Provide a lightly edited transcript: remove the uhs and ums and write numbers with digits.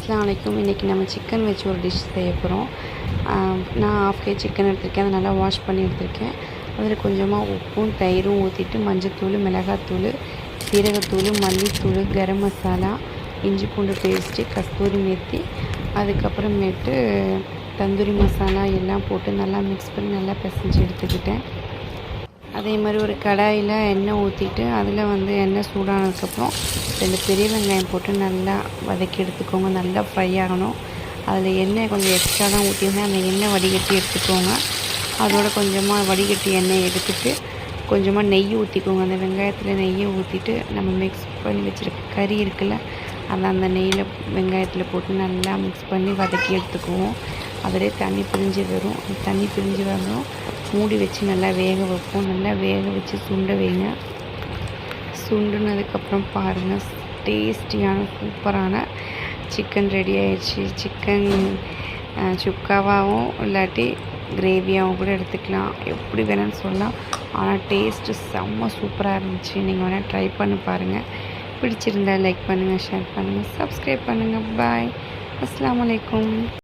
அஸ்ஸலாமு அலைக்கும். இன்றைக்கி நம்ம சிக்கன் வச்சு ஒரு டிஷ் செய்ய போகிறோம். நான் 1/2 kg சிக்கன் எடுத்திருக்கேன். அதை நல்லா வாஷ் பண்ணி எடுத்திருக்கேன். அதில் கொஞ்சமாக உப்பும் தயிரும் ஊற்றிட்டு மஞ்சத்தூள், மிளகாத்தூள், சீரகத்தூள், மல்லித்தூள், கரம் மசாலா, இஞ்சி பூண்டு பேஸ்ட்டு, கஸ்தூரி மேத்தி, அதுக்கப்புறமேட்டு தந்தூரி மசாலா எல்லாம் போட்டு நல்லா மிக்ஸ் பண்ணி நல்லா பிசைஞ்சு எடுத்துக்கிட்டேன். அதே மாதிரி ஒரு கடாயில் எண்ணெய் ஊற்றிட்டு அதில் எண்ணெய் சூடானதுக்கப்புறம் 2 பெரிய வெங்காயம் போட்டு நல்லா வதக்கி எடுத்துக்கோங்க. நல்லா ஃப்ரை ஆகணும். அதில் எண்ணெய் கொஞ்சம் எக்ஸ்ட்ரா தான் ஊற்றிருந்தேன். அந்த எண்ணெய் வடிகட்டி எடுத்துக்கோங்க. அதோட கொஞ்சமாக வடிகட்டி எண்ணெய் எடுத்துட்டு கொஞ்சமாக நெய் ஊற்றிக்கோங்க. அந்த வெங்காயத்தில் நெய்யை ஊற்றிட்டு நம்ம மிக்ஸ் பண்ணி வச்சுருக்க கறி இருக்குல்ல, அந்த நெய்யில் வெங்காயத்தில் போட்டு நல்லா மிக்ஸ் பண்ணி வதக்கி எடுத்துக்குவோம். அதிலே தண்ணி பிரிஞ்சு வரும். தண்ணி பிரிஞ்சு வரணும். மூடி வச்சு நல்லா வேக வைப்போம். நல்லா வேக வச்சு சுண்ட வைங்க. சுண்டுனதுக்கப்புறம் பாருங்கள், டேஸ்டியான சூப்பரான சிக்கன் ரெடி ஆயிடுச்சு. சிக்கன் சுக்காவாகவும் இல்லாட்டி கிரேவியாகவும் கூட எடுத்துக்கலாம், எப்படி வேணும்னு சொல்லலாம். ஆனால் டேஸ்ட்டு செம்ம சூப்பராக இருந்துச்சு. நீங்கள் வேணால் ட்ரை பண்ணி பாருங்கள். பிடிச்சிருந்தா லைக் பண்ணுங்கள், ஷேர் பண்ணுங்கள், சப்ஸ்கிரைப் பண்ணுங்கள். பாய். அஸ்ஸலாமு அலைக்கும்.